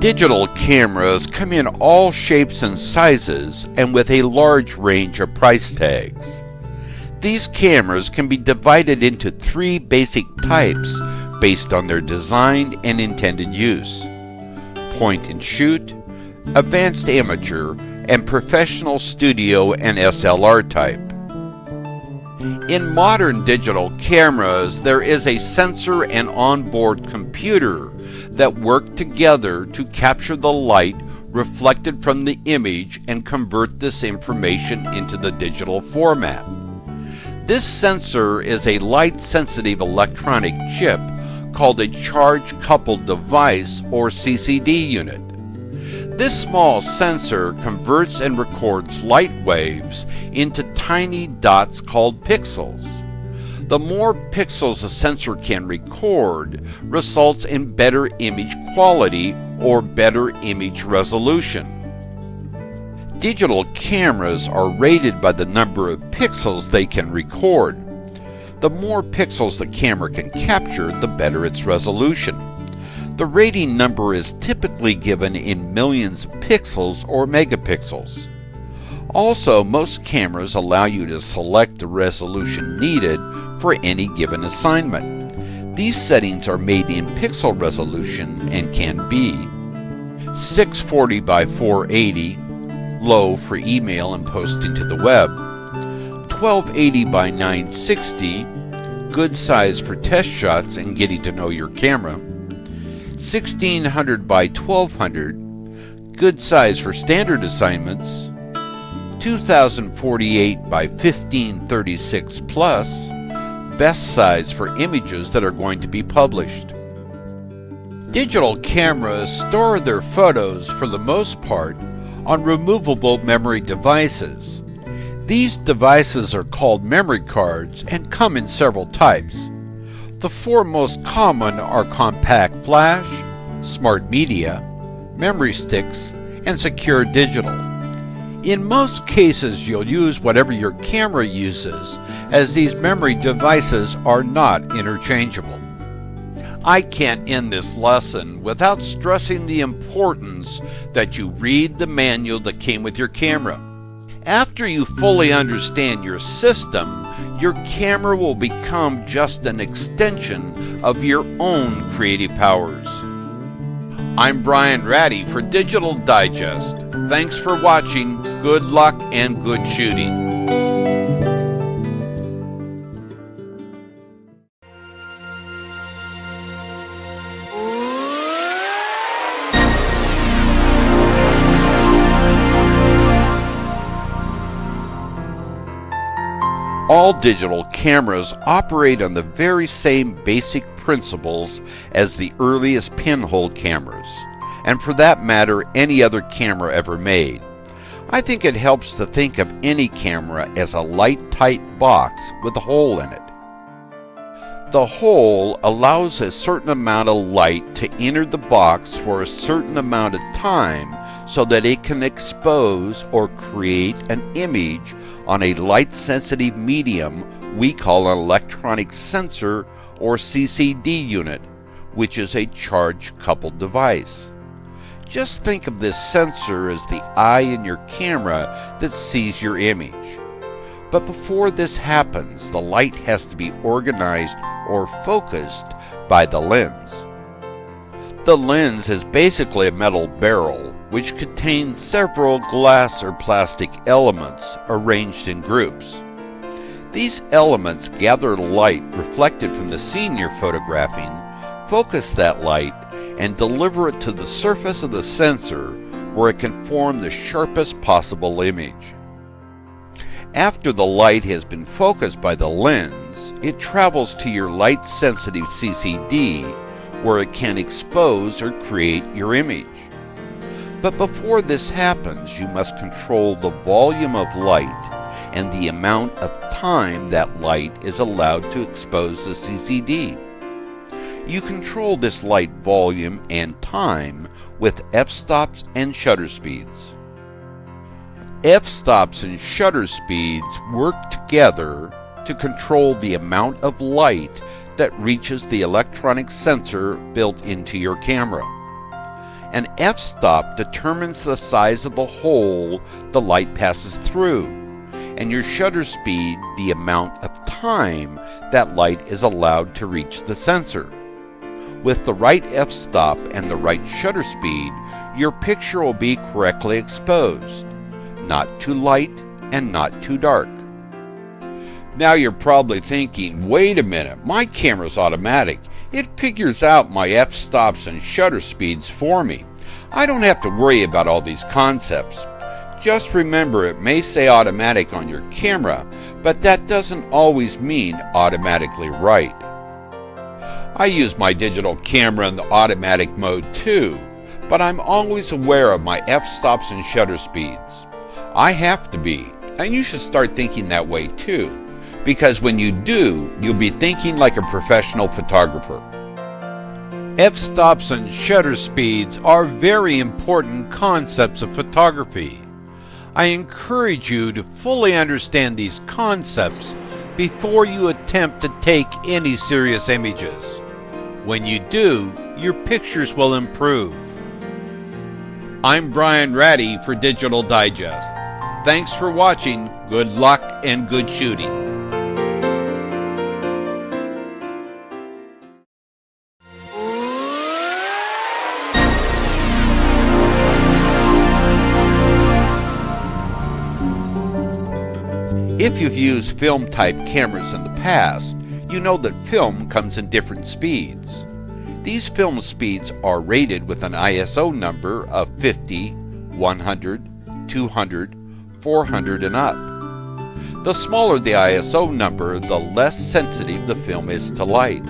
Digital cameras come in all shapes and sizes and with a large range of price tags. These cameras can be divided into three basic types based on their design and intended use: point and shoot, advanced amateur, and professional studio and SLR type. In modern digital cameras, there is a sensor and onboard computer that work together to capture the light reflected from the image and convert this information into the digital format. This sensor is a light-sensitive electronic chip called a charge-coupled device, or CCD unit. This small sensor converts and records light waves into tiny dots called pixels. The more pixels a sensor can record results in better image quality or better image resolution. Digital cameras are rated by the number of pixels they can record. The more pixels the camera can capture, the better its resolution. The rating number is typically given in millions of pixels or megapixels. Also, most cameras allow you to select the resolution needed for any given assignment. These settings are made in pixel resolution and can be 640 by 480, low for email and posting to the web, 1280 by 960, good size for test shots and getting to know your camera, 1600 by 1200, good size for standard assignments, 2048 by 1536 plus, best size for images that are going to be published. Digital cameras store their photos, for the most part, on removable memory devices. These devices are called memory cards and come in several types. The four most common are compact flash, smart media, memory sticks, and secure digital. In most cases, you'll use whatever your camera uses, as these memory devices are not interchangeable. I can't end this lesson without stressing the importance that you read the manual that came with your camera. After you fully understand your system, your camera will become just an extension of your own creative powers. I'm Brian Ratty for Digital Digest. Thanks for watching. Good luck and good shooting. All digital cameras operate on the very same basic principles as the earliest pinhole cameras, and for that matter, any other camera ever made. I think it helps to think of any camera as a light, tight box with a hole in it. The hole allows a certain amount of light to enter the box for a certain amount of time so that it can expose or create an image on a light-sensitive medium we call an electronic sensor or CCD unit, which is a charge-coupled device. Just think of this sensor as the eye in your camera that sees your image. But before this happens, the light has to be organized or focused by the lens. The lens is basically a metal barrel which contains several glass or plastic elements arranged in groups. These elements gather light reflected from the scene you're photographing, focus that light, and deliver it to the surface of the sensor where it can form the sharpest possible image. After the light has been focused by the lens, it travels to your light-sensitive CCD where it can expose or create your image. But before this happens, you must control the volume of light and the amount of time that light is allowed to expose the CCD. You control this light volume and time with f-stops and shutter speeds. F-stops and shutter speeds work together to control the amount of light that reaches the electronic sensor built into your camera. An f-stop determines the size of the hole the light passes through, and your shutter speed the amount of time that light is allowed to reach the sensor. With the right f-stop and the right shutter speed, your picture will be correctly exposed, not too light and not too dark. Now you're probably thinking, wait a minute, my camera's automatic. It figures out my f-stops and shutter speeds for me. I don't have to worry about all these concepts. Just remember, it may say automatic on your camera, but that doesn't always mean automatically right. I use my digital camera in the automatic mode too, but I'm always aware of my f-stops and shutter speeds. I have to be, and you should start thinking that way too, because when you do, you'll be thinking like a professional photographer. F-stops and shutter speeds are very important concepts of photography. I encourage you to fully understand these concepts before you attempt to take any serious images. When you do, your pictures will improve. I'm Brian Ratty for Digital Digest. Thanks for watching. Good luck and good shooting. If you've used film-type cameras in the past, you know that film comes in different speeds. These film speeds are rated with an ISO number of 50, 100, 200, 400 and up. The smaller the ISO number, the less sensitive the film is to light.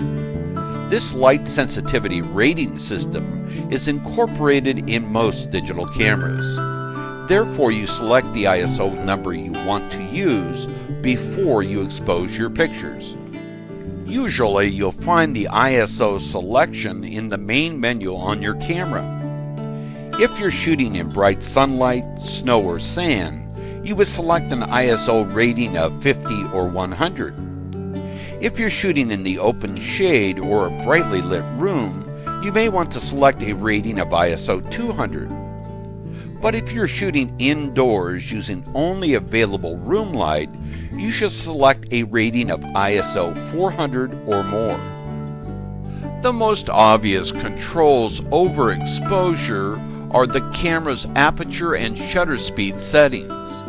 This light sensitivity rating system is incorporated in most digital cameras. Therefore, you select the ISO number you want to use before you expose your pictures. Usually, you'll find the ISO selection in the main menu on your camera. If you're shooting in bright sunlight, snow, or sand, you would select an ISO rating of 50 or 100. If you're shooting in the open shade or a brightly lit room, you may want to select a rating of ISO 200. But if you're shooting indoors using only available room light, you should select a rating of ISO 400 or more. The most obvious controls over exposure are the camera's aperture and shutter speed settings.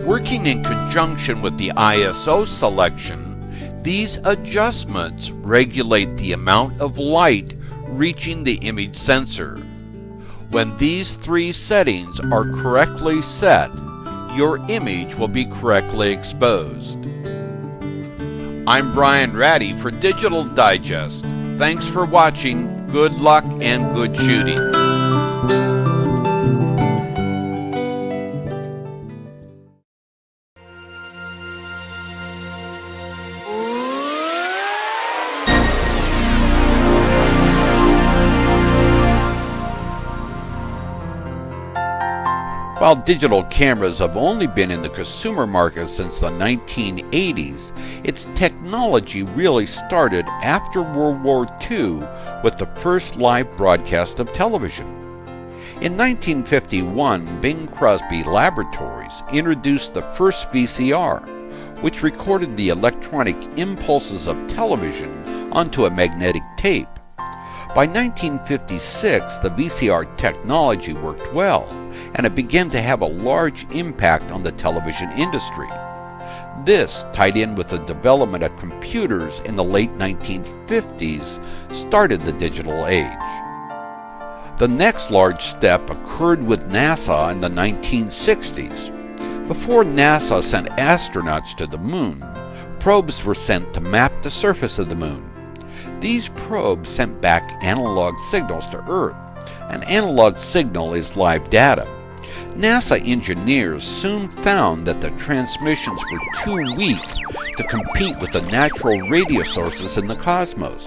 Working in conjunction with the ISO selection, these adjustments regulate the amount of light reaching the image sensor. When these three settings are correctly set, your image will be correctly exposed. I'm Brian Ratty for Digital Digest. Thanks for watching. Good luck and good shooting. While digital cameras have only been in the consumer market since the 1980s, its technology really started after World War II with the first live broadcast of television. In 1951, Bing Crosby Laboratories introduced the first VCR, which recorded the electronic impulses of television onto a magnetic tape. By 1956, the VCR technology worked well, and it began to have a large impact on the television industry. This, tied in with the development of computers in the late 1950s, started the digital age. The next large step occurred with NASA in the 1960s. Before NASA sent astronauts to the moon, probes were sent to map the surface of the moon. These probes sent back analog signals to Earth. An analog signal is live data. NASA engineers soon found that the transmissions were too weak to compete with the natural radio sources in the cosmos.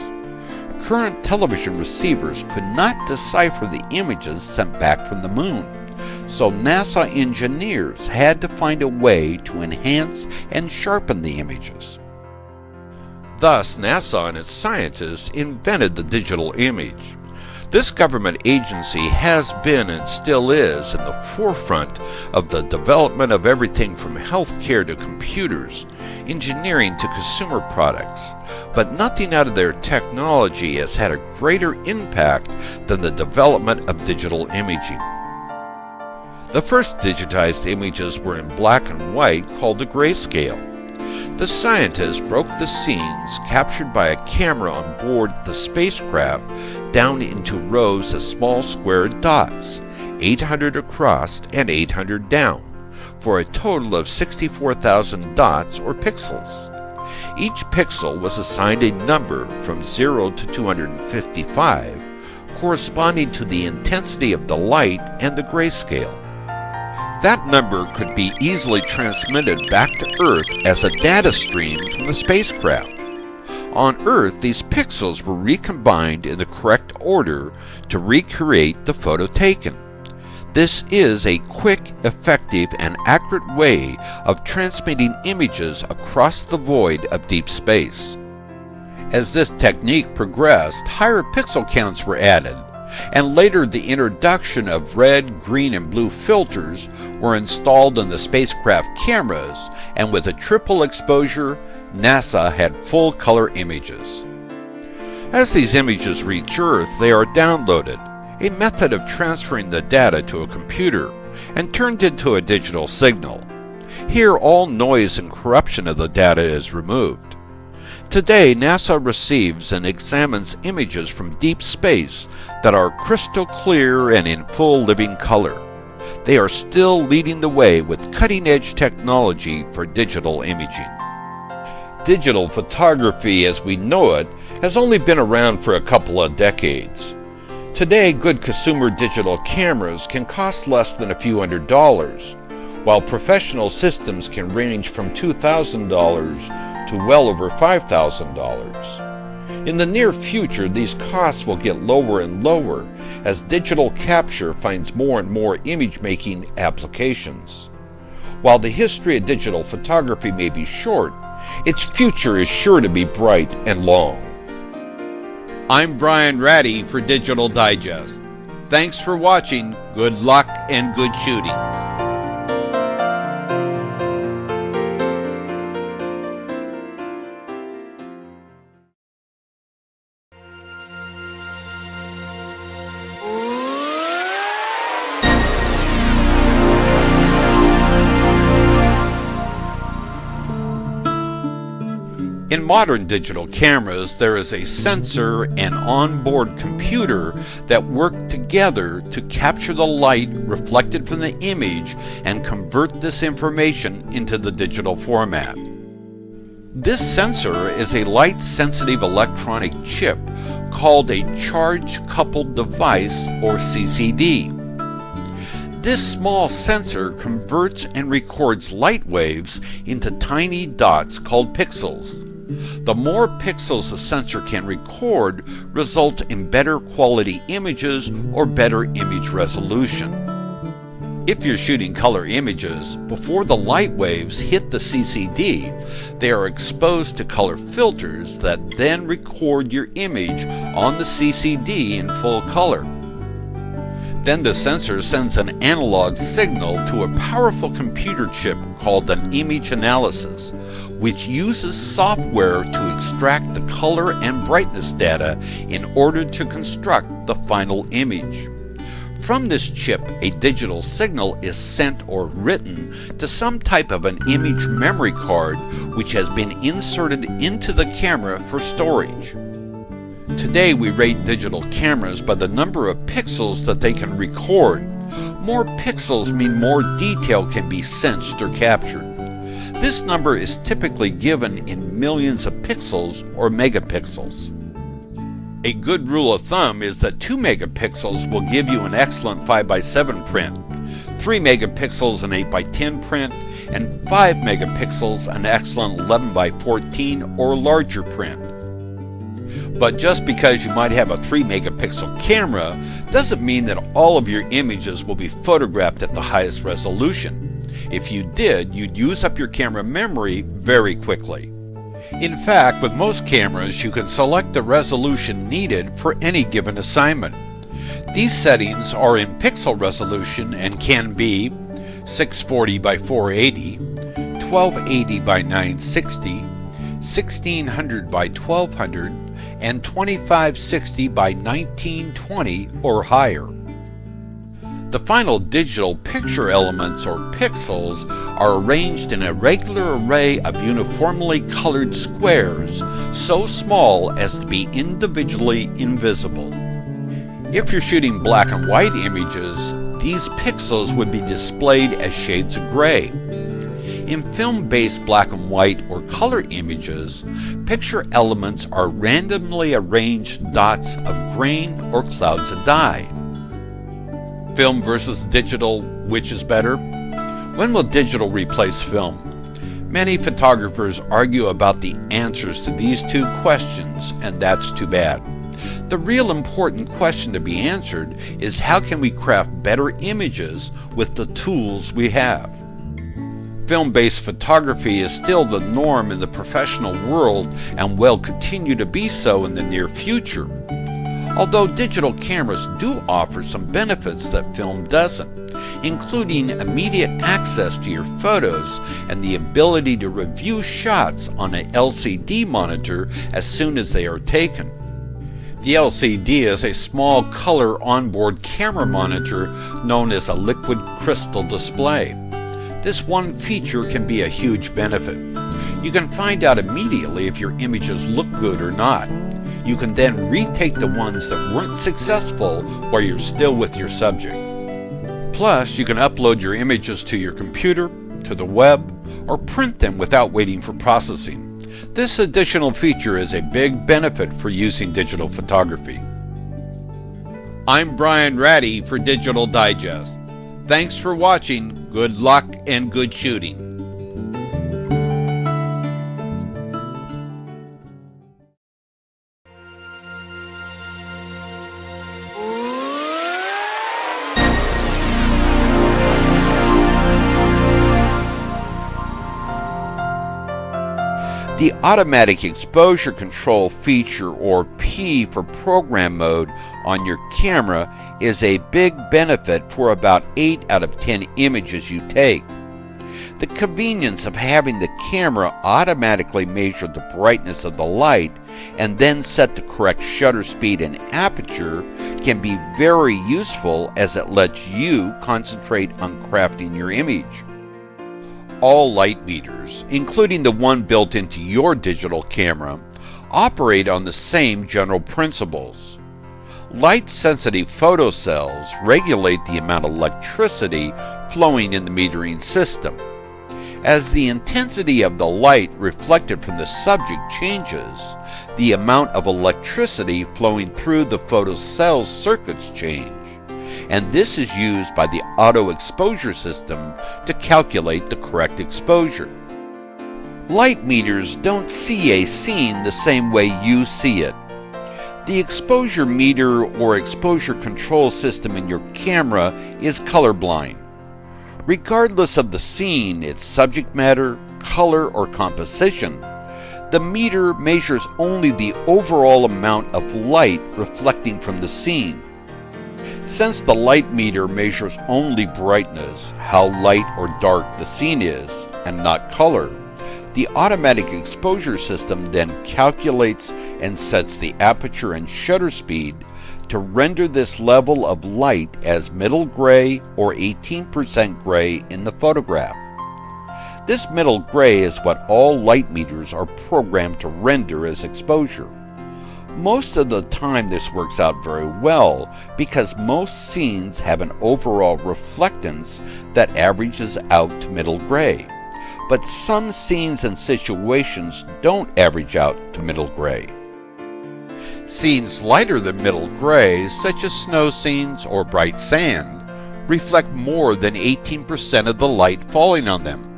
Current television receivers could not decipher the images sent back from the moon, so NASA engineers had to find a way to enhance and sharpen the images. Thus, NASA and its scientists invented the digital image. This government agency has been and still is in the forefront of the development of everything from healthcare to computers, engineering to consumer products, but nothing out of their technology has had a greater impact than the development of digital imaging. The first digitized images were in black and white, called the grayscale. The scientists broke the scenes captured by a camera on board the spacecraft down into rows of small square dots, 800 across and 800 down, for a total of 64,000 dots or pixels. Each pixel was assigned a number from 0 to 255, corresponding to the intensity of the light and the grayscale. That number could be easily transmitted back to Earth as a data stream from the spacecraft. On Earth, these pixels were recombined in the correct order to recreate the photo taken. This is a quick, effective, and accurate way of transmitting images across the void of deep space. As this technique progressed, higher pixel counts were added, and later the introduction of red, green, and blue filters were installed in the spacecraft cameras, and with a triple exposure, NASA had full-color images. As these images reach Earth, they are downloaded, a method of transferring the data to a computer, and turned into a digital signal. Here, all noise and corruption of the data is removed. Today, NASA receives and examines images from deep space that are crystal clear and in full living color. They are still leading the way with cutting-edge technology for digital imaging. Digital photography as we know it has only been around for a couple of decades. Today, good consumer digital cameras can cost less than a few $100s, while professional systems can range from $2,000 to well over $5,000. In the near future, these costs will get lower and lower as digital capture finds more and more image-making applications. While the history of digital photography may be short, its future is sure to be bright and long. I'm Brian Ratty for Digital Digest. Thanks for watching. Good luck and good shooting. In modern digital cameras, there is a sensor and onboard computer that work together to capture the light reflected from the image and convert this information into the digital format. This sensor is a light-sensitive electronic chip called a charge-coupled device, or CCD. This small sensor converts and records light waves into tiny dots called pixels. The more pixels the sensor can record results in better quality images or better image resolution. If you're shooting color images, before the light waves hit the CCD, they are exposed to color filters that then record your image on the CCD in full color. Then the sensor sends an analog signal to a powerful computer chip called an image analysis, which uses software to extract the color and brightness data in order to construct the final image. From this chip, a digital signal is sent or written to some type of an image memory card, which has been inserted into the camera for storage. Today we rate digital cameras by the number of pixels that they can record. More pixels mean more detail can be sensed or captured. This number is typically given in millions of pixels or megapixels. A good rule of thumb is that 2 megapixels will give you an excellent 5x7 print, 3 megapixels an 8x10 print, and 5 megapixels an excellent 11x14 or larger print. But just because you might have a 3 megapixel camera doesn't mean that all of your images will be photographed at the highest resolution. If you did, you'd use up your camera memory very quickly. In fact, with most cameras, you can select the resolution needed for any given assignment. These settings are in pixel resolution and can be 640 by 480, 1280 by 960, 1600 by 1200, and 2560 by 1920 or higher. The final digital picture elements, or pixels, are arranged in a regular array of uniformly colored squares, so small as to be individually invisible. If you're shooting black and white images, these pixels would be displayed as shades of gray. In film-based black and white or color images, picture elements are randomly arranged dots of grain or clouds of dye. Film versus digital, which is better? When will digital replace film? Many photographers argue about the answers to these two questions, and that's too bad. The real important question to be answered is, how can we craft better images with the tools we have? Film-based photography is still the norm in the professional world and will continue to be so in the near future. Although digital cameras do offer some benefits that film doesn't, including immediate access to your photos and the ability to review shots on an LCD monitor as soon as they are taken. The LCD is a small color onboard camera monitor known as a liquid crystal display. This one feature can be a huge benefit. You can find out immediately if your images look good or not. You can then retake the ones that weren't successful while you're still with your subject. Plus, you can upload your images to your computer, to the web, or print them without waiting for processing. This additional feature is a big benefit for using digital photography. I'm Brian Ratty for Digital Digest. Thanks for watching. Good luck and good shooting. The automatic exposure control feature, or P for program mode, on your camera is a big benefit for about 8 out of 10 images you take. The convenience of having the camera automatically measure the brightness of the light and then set the correct shutter speed and aperture can be very useful, as it lets you concentrate on crafting your image. All light meters, including the one built into your digital camera, operate on the same general principles. Light-sensitive photocells regulate the amount of electricity flowing in the metering system. As the intensity of the light reflected from the subject changes, the amount of electricity flowing through the photocell's circuits change, and this is used by the auto exposure system to calculate the correct exposure. Light meters don't see a scene the same way you see it. The exposure meter or exposure control system in your camera is colorblind. Regardless of the scene, its subject matter, color, or composition, the meter measures only the overall amount of light reflecting from the scene. Since the light meter measures only brightness, how light or dark the scene is, and not color, the automatic exposure system then calculates and sets the aperture and shutter speed to render this level of light as middle gray or 18% gray in the photograph. This middle gray is what all light meters are programmed to render as exposure. Most of the time this works out very well because most scenes have an overall reflectance that averages out to middle gray. But some scenes and situations don't average out to middle gray. Scenes lighter than middle gray, such as snow scenes or bright sand, reflect more than 18% of the light falling on them.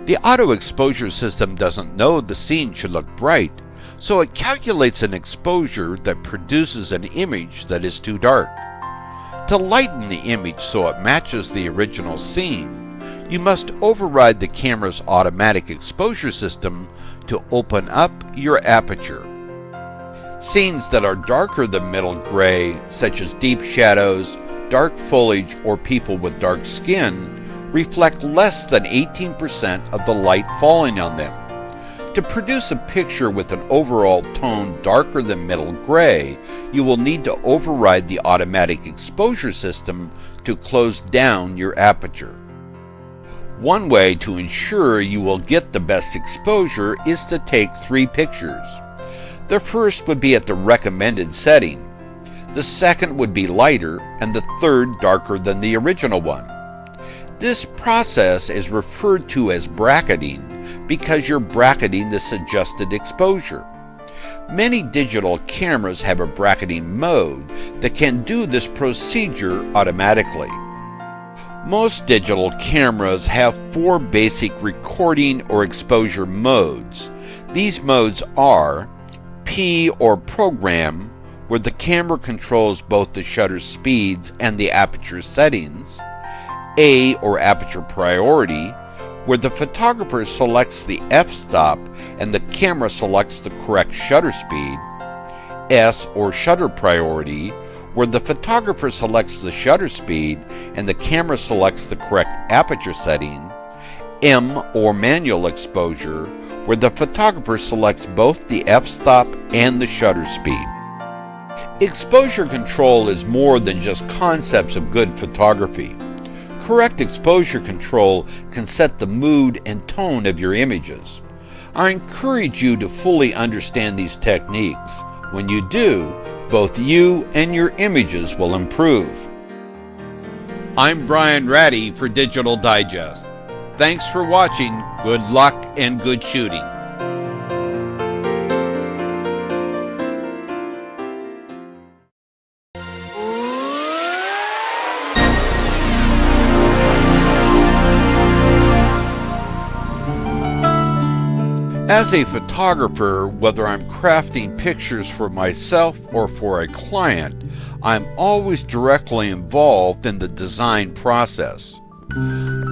The auto exposure system doesn't know the scene should look bright, so it calculates an exposure that produces an image that is too dark. To lighten the image so it matches the original scene, you must override the camera's automatic exposure system to open up your aperture. Scenes that are darker than middle gray, such as deep shadows, dark foliage, or people with dark skin, reflect less than 18% of the light falling on them. To produce a picture with an overall tone darker than middle gray, you will need to override the automatic exposure system to close down your aperture. One way to ensure you will get the best exposure is to take 3 pictures. The first would be at the recommended setting, the second would be lighter, and the third darker than the original one. This process is referred to as bracketing because you're bracketing the suggested exposure. Many digital cameras have a bracketing mode that can do this procedure automatically. Most digital cameras have 4 basic recording or exposure modes. These modes are P or program, where the camera controls both the shutter speeds and the aperture settings; A or aperture priority, where the photographer selects the f-stop and the camera selects the correct shutter speed; S or shutter priority, where the photographer selects the shutter speed and the camera selects the correct aperture setting; M or manual exposure, where the photographer selects both the f-stop and the shutter speed. Exposure control is more than just concepts of good photography. Correct exposure control can set the mood and tone of your images. I encourage you to fully understand these techniques. When you do, both you and your images will improve. I'm Brian Ratty for Digital Digest. Thanks for watching. Good luck and good shooting. As a photographer, whether I'm crafting pictures for myself or for a client, I'm always directly involved in the design process.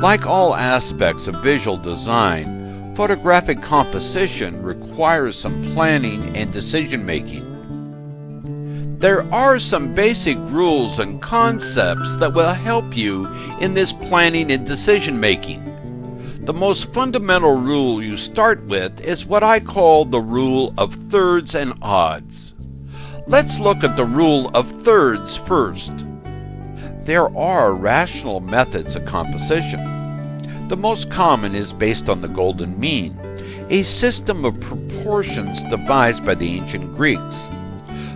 Like all aspects of visual design, photographic composition requires some planning and decision-making. There are some basic rules and concepts that will help you in this planning and decision-making. The most fundamental rule you start with is what I call the rule of thirds and odds. Let's look at the rule of thirds first. There are rational methods of composition. The most common is based on the golden mean, a system of proportions devised by the ancient Greeks.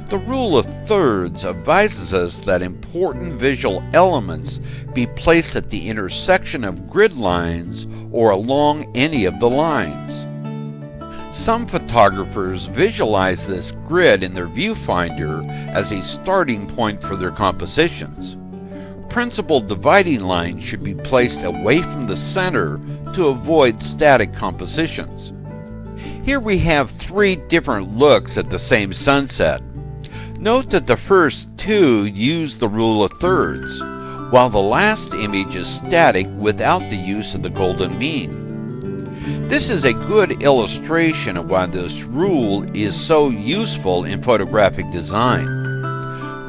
The rule of thirds advises us that important visual elements be placed at the intersection of grid lines or along any of the lines. Some photographers visualize this grid in their viewfinder as a starting point for their compositions. Principal dividing lines should be placed away from the center to avoid static compositions. Here we have 3 different looks at the same sunset. Note that the first 2 use the rule of thirds, while the last image is static without the use of the golden mean. This is a good illustration of why this rule is so useful in photographic design.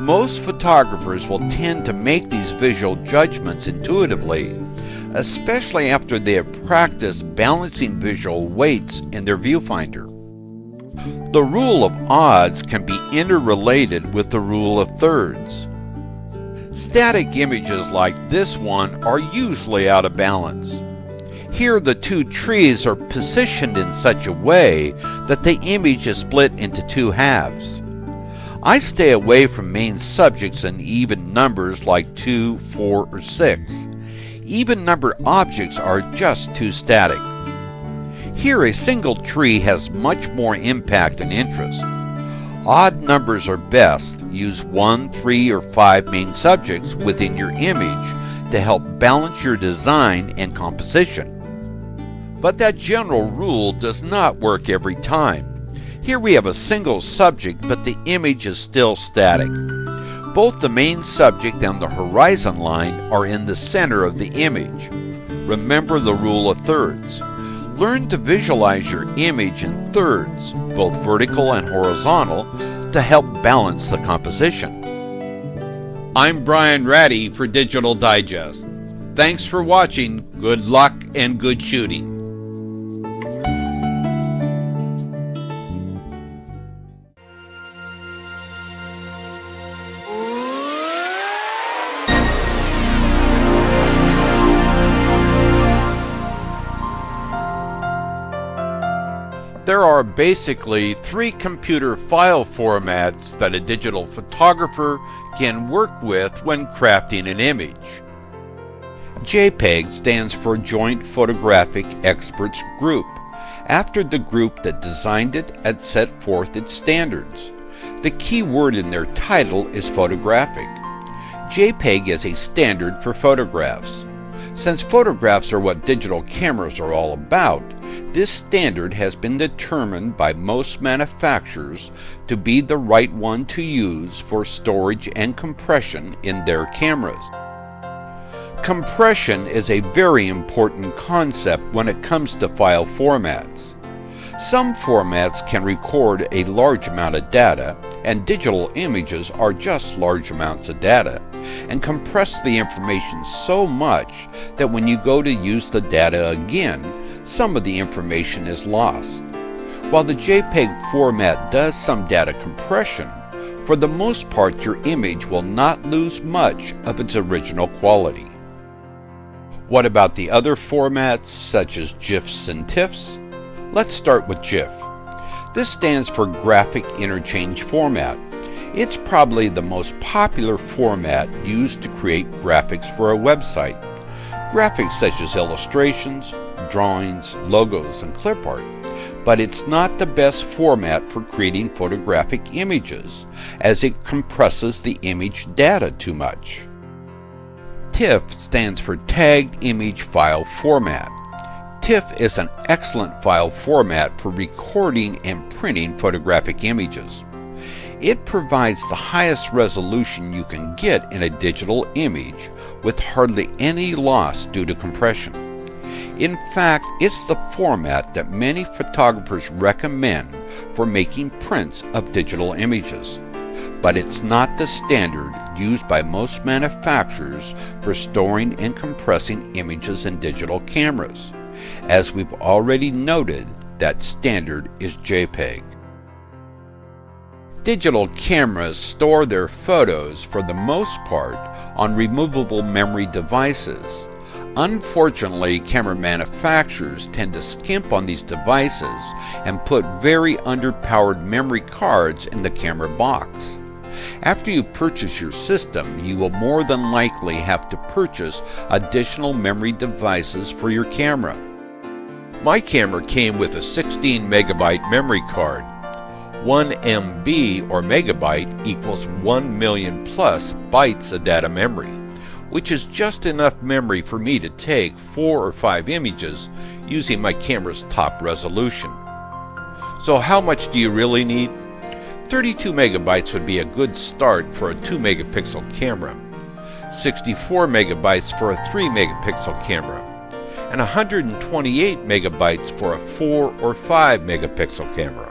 Most photographers will tend to make these visual judgments intuitively, especially after they have practiced balancing visual weights in their viewfinder. The rule of odds can be interrelated with the rule of thirds. Static images like this one are usually out of balance. Here the 2 trees are positioned in such a way that the image is split into 2 halves. I stay away from main subjects in even numbers like 2, 4, or 6. Even numbered objects are just too static. Here a single tree has much more impact and interest. Odd numbers are best. Use 1, 3, or 5 main subjects within your image to help balance your design and composition. But that general rule does not work every time. Here we have a single subject, but the image is still static. Both the main subject and the horizon line are in the center of the image. Remember the rule of thirds. Learn to visualize your image in thirds, both vertical and horizontal, to help balance the composition. I'm Brian Ratty for Digital Digest. Thanks for watching. Good luck and good shooting. There are basically 3 computer file formats that a digital photographer can work with when crafting an image. JPEG stands for Joint Photographic Experts Group, after the group that designed it had set forth its standards. The key word in their title is photographic. JPEG is a standard for photographs. Since photographs are what digital cameras are all about, this standard has been determined by most manufacturers to be the right one to use for storage and compression in their cameras. Compression is a very important concept when it comes to file formats. Some formats can record a large amount of data, and digital images are just large amounts of data, and compress the information so much that when you go to use the data again, some of the information is lost. While the JPEG format does some data compression, for the most part your image will not lose much of its original quality. What about the other formats such as GIFs and TIFFs? Let's start with GIF. This stands for Graphic Interchange Format. It's probably the most popular format used to create graphics for a website. Graphics such as illustrations, drawings, logos, and clip art. But it's not the best format for creating photographic images, as it compresses the image data too much. TIFF stands for Tagged Image File Format. TIFF is an excellent file format for recording and printing photographic images. It provides the highest resolution you can get in a digital image with hardly any loss due to compression. In fact, it's the format that many photographers recommend for making prints of digital images. But it's not the standard used by most manufacturers for storing and compressing images in digital cameras. As we've already noted, that standard is JPEG. Digital cameras store their photos for the most part on removable memory devices. Unfortunately, camera manufacturers tend to skimp on these devices and put very underpowered memory cards in the camera box. After you purchase your system, you will more than likely have to purchase additional memory devices for your camera. My camera came with a 16 megabyte memory card. 1 MB or megabyte equals 1 million plus bytes of data memory, which is just enough memory for me to take 4 or 5 images using my camera's top resolution. So how much do you really need? 32 megabytes would be a good start for a 2 megapixel camera, 64 megabytes for a 3 megapixel camera, and 128 megabytes for a 4 or 5 megapixel camera.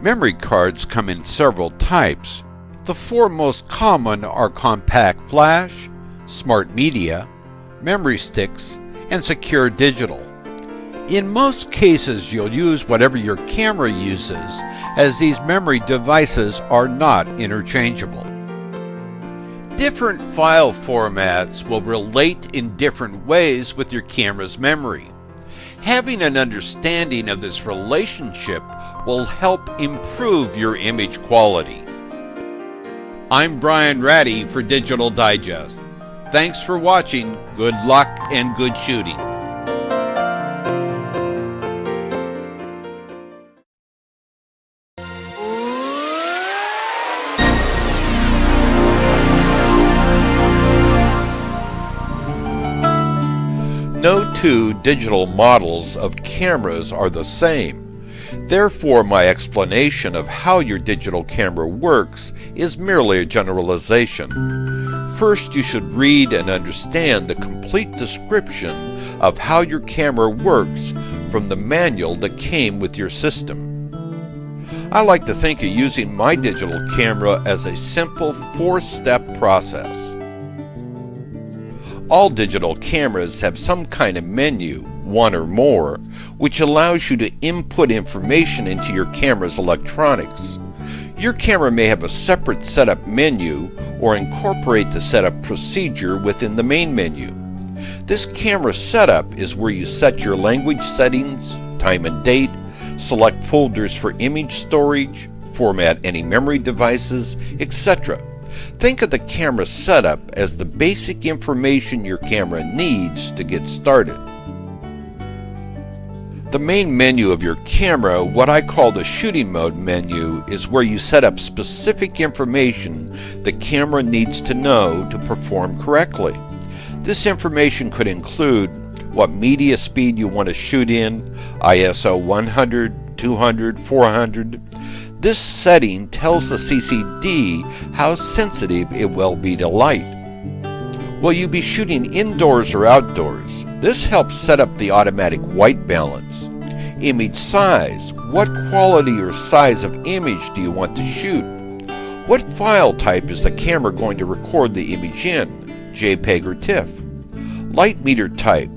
Memory cards come in several types. The 4 most common are compact flash, smart media, memory sticks, and secure digital. In most cases, you'll use whatever your camera uses, as these memory devices are not interchangeable. Different file formats will relate in different ways with your camera's memory. Having an understanding of this relationship will help improve your image quality. I'm Brian Ratty for Digital Digest. Thanks for watching. Good luck and good shooting. No two digital models of cameras are the same. Therefore, my explanation of how your digital camera works is merely a generalization. First, you should read and understand the complete description of how your camera works from the manual that came with your system. I like to think of using my digital camera as a simple 4-step process. All digital cameras have some kind of menu, one or more, which allows you to input information into your camera's electronics. Your camera may have a separate setup menu or incorporate the setup procedure within the main menu. This camera setup is where you set your language settings, time and date, select folders for image storage, format any memory devices, etc. Think of the camera setup as the basic information your camera needs to get started. The main menu of your camera, what I call the shooting mode menu, is where you set up specific information the camera needs to know to perform correctly. This information could include what media speed you want to shoot in, ISO 100, 200, 400. This setting tells the CCD how sensitive it will be to light. Will you be shooting indoors or outdoors? This helps set up the automatic white balance. Image size. What quality or size of image do you want to shoot? What file type is the camera going to record the image in, JPEG or TIFF? Light meter type.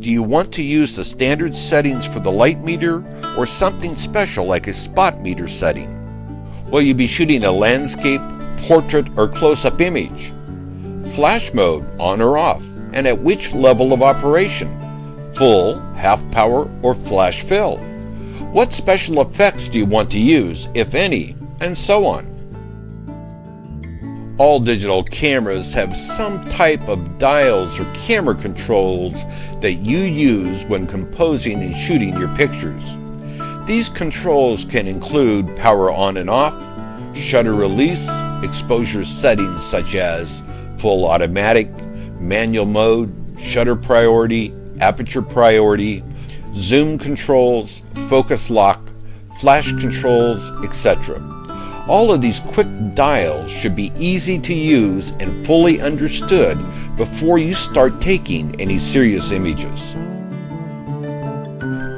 Do you want to use the standard settings for the light meter or something special like a spot meter setting? Will you be shooting a landscape, portrait, or close-up image? Flash mode, on or off, and at which level of operation? Full, half power, or flash fill? What special effects do you want to use, if any, and so on? All digital cameras have some type of dials or camera controls that you use when composing and shooting your pictures. These controls can include power on and off, shutter release, exposure settings such as full automatic, manual mode, shutter priority, aperture priority, zoom controls, focus lock, flash controls, etc. All of these quick dials should be easy to use and fully understood before you start taking any serious images.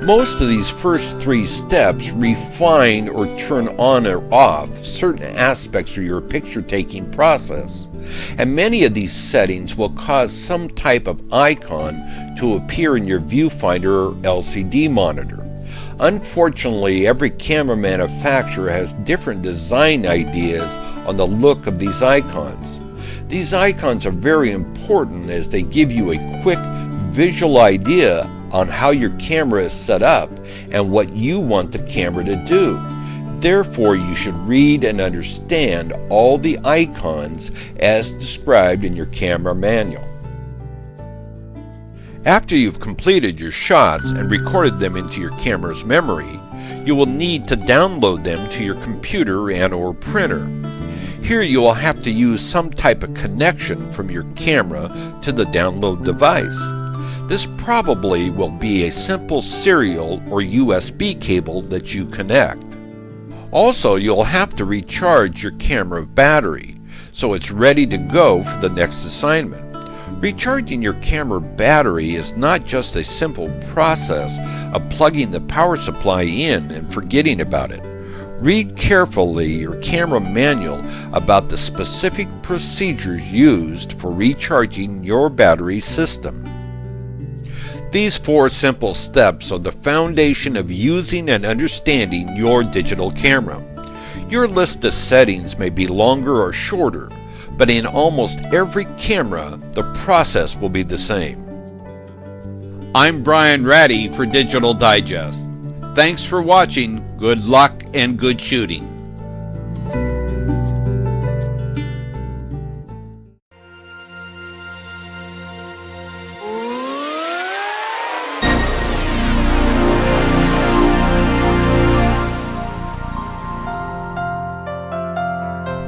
Most of these first 3 steps refine or turn on or off certain aspects of your picture-taking process, and many of these settings will cause some type of icon to appear in your viewfinder or LCD monitor. Unfortunately, every camera manufacturer has different design ideas on the look of these icons. These icons are very important as they give you a quick visual idea on how your camera is set up and what you want the camera to do. Therefore, you should read and understand all the icons as described in your camera manual. After you've completed your shots and recorded them into your camera's memory, you will need to download them to your computer and/or printer. Here you will have to use some type of connection from your camera to the download device. This probably will be a simple serial or USB cable that you connect. Also, you'll have to recharge your camera battery so it's ready to go for the next assignment. Recharging your camera battery is not just a simple process of plugging the power supply in and forgetting about it. Read carefully your camera manual about the specific procedures used for recharging your battery system. These 4 simple steps are the foundation of using and understanding your digital camera. Your list of settings may be longer or shorter, but in almost every camera, the process will be the same. I'm Brian Ratty for Digital Digest. Thanks for watching. Good luck and good shooting.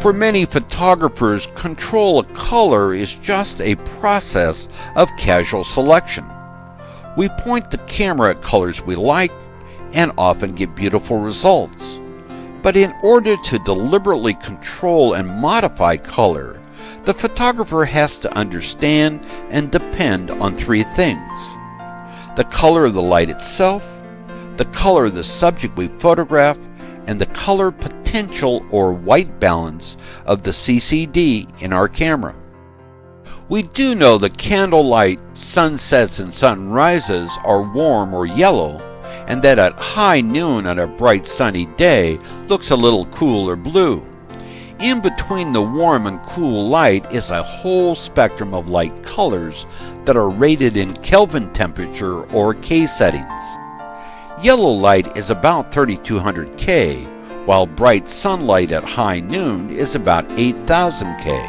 For many photographers, control of color is just a process of casual selection. We point the camera at colors we like and often get beautiful results. But in order to deliberately control and modify color, the photographer has to understand and depend on 3 things: the color of the light itself, the color of the subject we photograph, and the color potential or white balance of the CCD in our camera. We do know that candlelight, sunsets, and sunrises are warm or yellow, and that at high noon on a bright sunny day looks a little cool or blue. In between the warm and cool light is a whole spectrum of light colors that are rated in Kelvin temperature or K settings. Yellow light is about 3200 K, while bright sunlight at high noon is about 8000 K.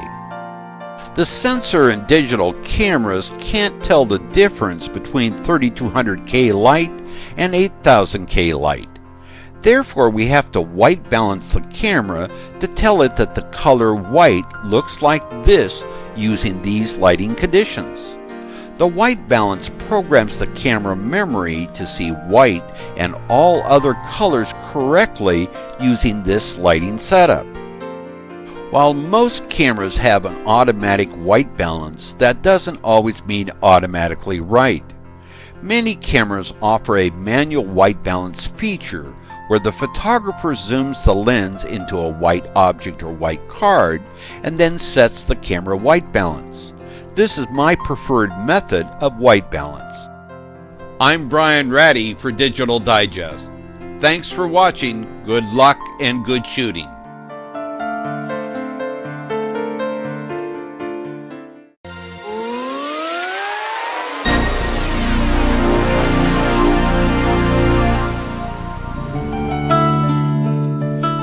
The sensor in digital cameras can't tell the difference between 3200 K light and 8000 K light. Therefore, we have to white balance the camera to tell it that the color white looks like this using these lighting conditions. The white balance programs the camera memory to see white and all other colors correctly using this lighting setup. While most cameras have an automatic white balance, that doesn't always mean automatically right. Many cameras offer a manual white balance feature where the photographer zooms the lens into a white object or white card and then sets the camera white balance. This is my preferred method of white balance. I'm Brian Ratty for Digital Digest. Thanks for watching. Good luck and good shooting.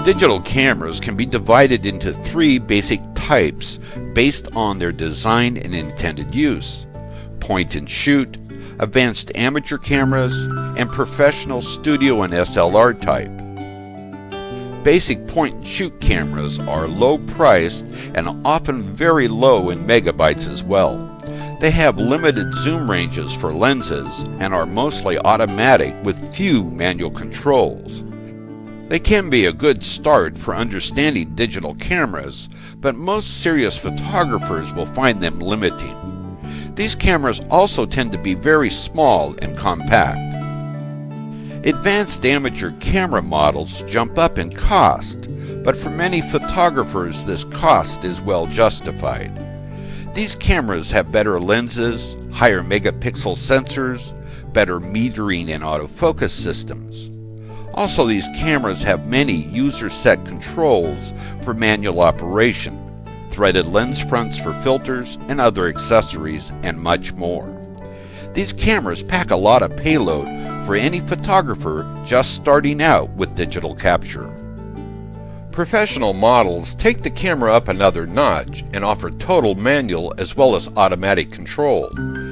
Digital cameras can be divided into three basic types based on their design and intended use: point and shoot, advanced amateur cameras, and professional studio and SLR type. Basic point and shoot cameras are low priced and often very low in megabytes as well. They have limited zoom ranges for lenses and are mostly automatic with few manual controls. They can be a good start for understanding digital cameras, but most serious photographers will find them limiting. These cameras also tend to be very small and compact. Advanced amateur camera models jump up in cost, but for many photographers this cost is well justified. These cameras have better lenses, higher megapixel sensors, better metering and autofocus systems. Also, these cameras have many user-set controls for manual operation, threaded lens fronts for filters and other accessories, and much more. These cameras pack a lot of payload for any photographer just starting out with digital capture. Professional models take the camera up another notch and offer total manual as well as automatic control,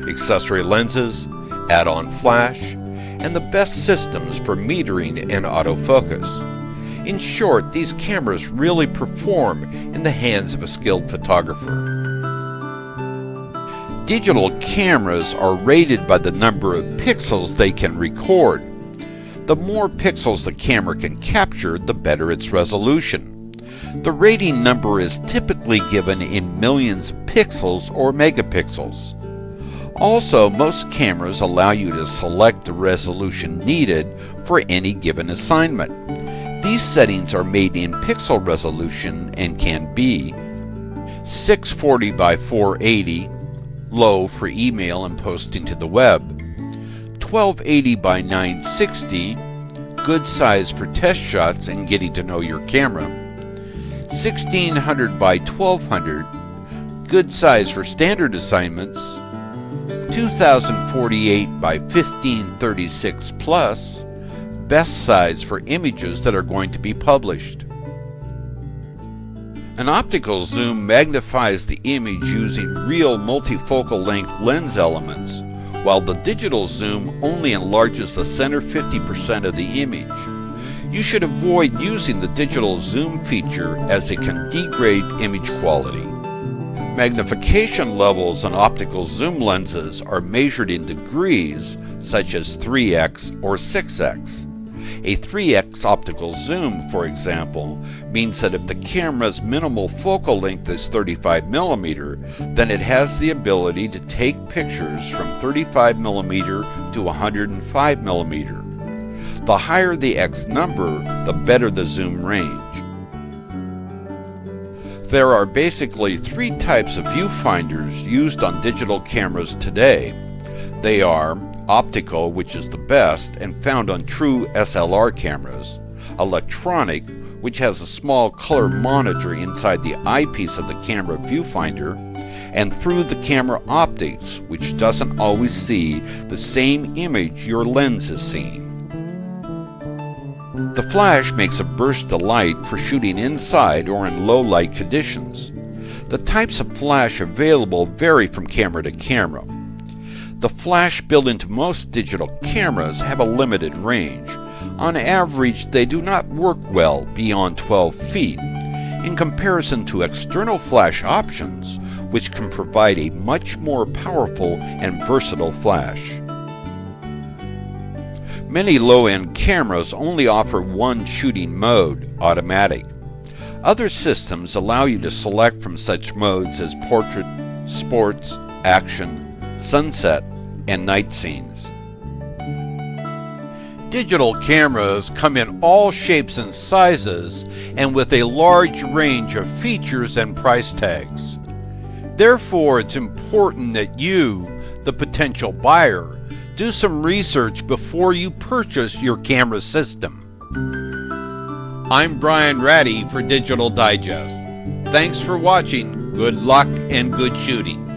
accessory lenses, add-on flash, and the best systems for metering and autofocus. In short, these cameras really perform in the hands of a skilled photographer. Digital cameras are rated by the number of pixels they can record. The more pixels the camera can capture, the better its resolution. The rating number is typically given in millions of pixels or megapixels. Also, most cameras allow you to select the resolution needed for any given assignment. These settings are made in pixel resolution and can be 640 by 480, low for email and posting to the web, 1280 by 960, good size for test shots and getting to know your camera, 1600 by 1200, good size for standard assignments, 2048 by 1536 plus, best size for images that are going to be published. An optical zoom magnifies the image using real multifocal length lens elements, while the digital zoom only enlarges the center 50% of the image. You should avoid using the digital zoom feature as it can degrade image quality. Magnification levels on optical zoom lenses are measured in degrees, such as 3x or 6x. A 3x optical zoom, for example, means that if the camera's minimal focal length is 35mm, then it has the ability to take pictures from 35mm to 105mm. The higher the X number, the better the zoom range. There are basically three types of viewfinders used on digital cameras today. They are optical, which is the best and found on true SLR cameras, electronic, which has a small color monitor inside the eyepiece of the camera viewfinder, and through the camera optics, which doesn't always see the same image your lens is seeing. The flash makes a burst of light for shooting inside or in low light conditions. The types of flash available vary from camera to camera. The flash built into most digital cameras have a limited range. On average, they do not work well beyond 12 feet, in comparison to external flash options, which can provide a much more powerful and versatile flash. Many low-end cameras only offer one shooting mode, automatic. Other systems allow you to select from such modes as portrait, sports, action, sunset, and night scenes. Digital cameras come in all shapes and sizes and with a large range of features and price tags. Therefore, it's important that you, the potential buyer, do some research before you purchase your camera system. I'm Brian Ratty for Digital Digest. Thanks for watching. Good luck and good shooting.